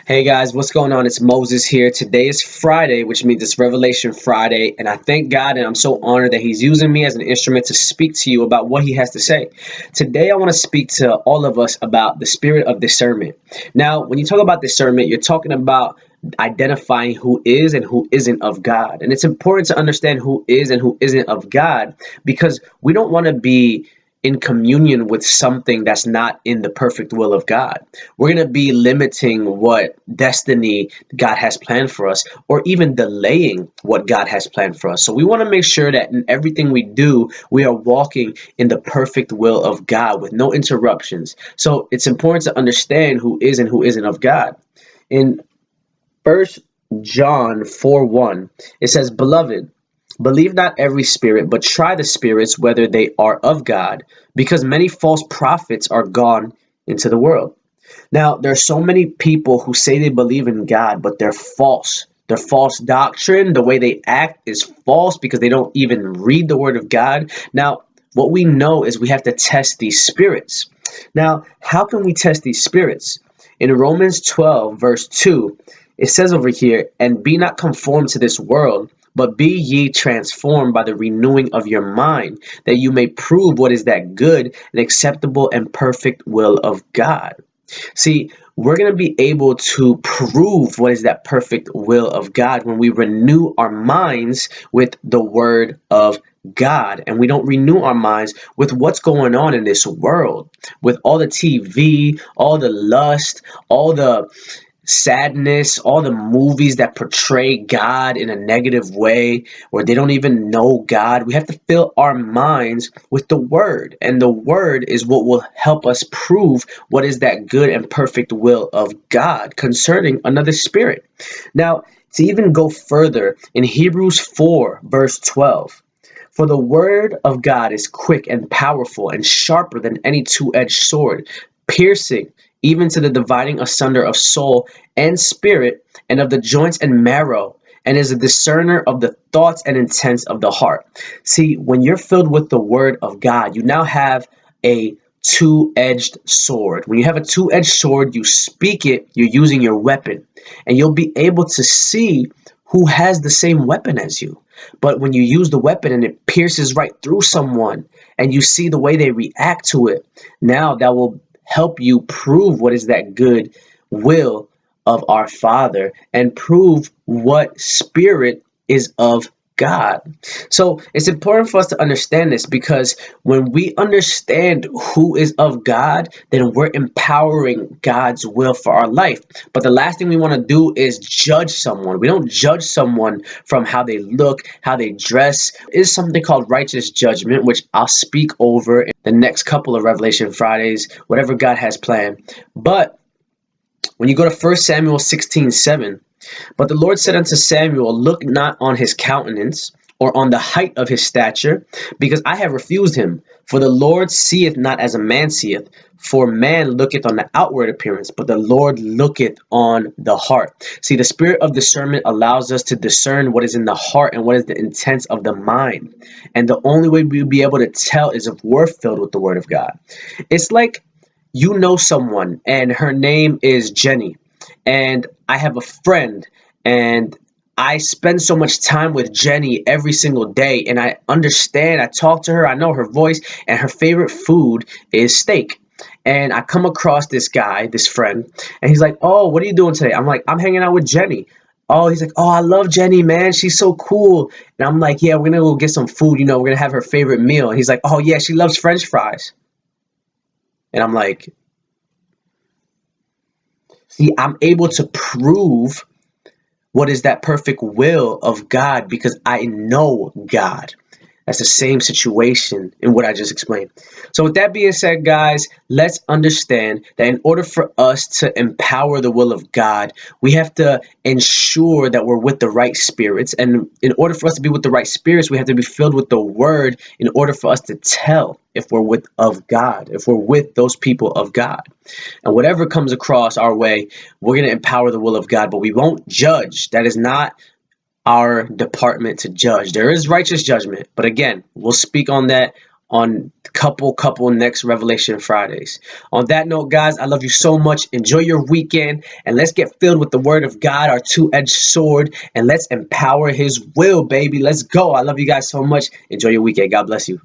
Hey guys, what's going on? It's Moses here. Today is Friday, which means it's Revelation Friday, and I thank God and I'm so honored that He's using me as an instrument to speak to you about what He has to say. Today, I want to speak to all of us about the spirit of discernment. Now, when you talk about discernment, you're talking about identifying who is and who isn't of God. And it's important to understand who is and who isn't of God because we don't want to be in communion with something that's not in the perfect will of God. We're going to be limiting what destiny God has planned for us, or even delaying what God has planned for us. So we want to make sure that in everything we do, we are walking in the perfect will of God with no interruptions. So it's important to understand who is and who isn't of God. In First John 4:1, it says, "Beloved, believe not every spirit, but try the spirits whether they are of God, because many false prophets are gone into the world." Now, there are so many people who say they believe in God, but they're false. Their false doctrine, the way they act is false because they don't even read the Word of God. Now, what we know is we have to test these spirits. Now, how can we test these spirits? In Romans 12, verse 2, it says over here, "And be not conformed to this world, but be ye transformed by the renewing of your mind, that you may prove what is that good and acceptable and perfect will of God." See, we're going to be able to prove what is that perfect will of God when we renew our minds with the Word of God. And we don't renew our minds with what's going on in this world, with all the TV, all the lust, all the sadness, all the movies that portray God in a negative way, where they don't even know God. We have to fill our minds with the Word, and the Word is what will help us prove what is that good and perfect will of God concerning another spirit. Now, to even go further, in Hebrews 4, verse 12, "For the word of God is quick and powerful and sharper than any two-edged sword, piercing even to the dividing asunder of soul and spirit, and of the joints and marrow, and is a discerner of the thoughts and intents of the heart." See, when you're filled with the Word of God, you now have a two-edged sword. When you have a two-edged sword, you speak it, you're using your weapon, and you'll be able to see who has the same weapon as you. But when you use the weapon and it pierces right through someone, and you see the way they react to it, now that will help you prove what is that good will of our Father and prove what spirit is of God. So it's important for us to understand this, because when we understand who is of God, then we're empowering God's will for our life. But the last thing we want to do is judge someone. We don't judge someone from how they look, how they dress. There is something called righteous judgment, which I'll speak over in the next couple of Revelation Fridays, whatever God has planned. But when you go to 1 Samuel 16:7, "But the Lord said unto Samuel, Look not on his countenance, or on the height of his stature, because I have refused him. For the Lord seeth not as a man seeth. For man looketh on the outward appearance, but the Lord looketh on the heart." See, the spirit of discernment allows us to discern what is in the heart and what is the intents of the mind. And the only way we'll be able to tell is if we're filled with the Word of God. It's like you know someone and her name is Jenny, and I have a friend, and I spend so much time with Jenny every single day, and I understand, I talk to her, I know her voice, and her favorite food is steak. And I come across this guy, this friend, and he's like, "Oh, what are you doing today?" I'm like, "I'm hanging out with Jenny." Oh, he's like, "Oh, I love Jenny, man. She's so cool." And I'm like, "Yeah, we're gonna go get some food, we're gonna have her favorite meal." And he's like, "Oh yeah, she loves French fries." And I'm like, see, I'm able to prove what is that perfect will of God because I know God. That's the same situation in what I just explained. So with that being said, guys, let's understand that in order for us to empower the will of God, we have to ensure that we're with the right spirits. And in order for us to be with the right spirits, we have to be filled with the Word in order for us to tell if we're with of God, if we're with those people of God. And whatever comes across our way, we're going to empower the will of God, but we won't judge. That is not our department to judge. There is righteous judgment, but again, we'll speak on that on couple next Revelation Fridays. On that note, guys, I love you so much. Enjoy your weekend, and let's get filled with the word of God, our two-edged sword, and let's empower his will, baby. Let's go. I love you guys so much. Enjoy your weekend. God bless you.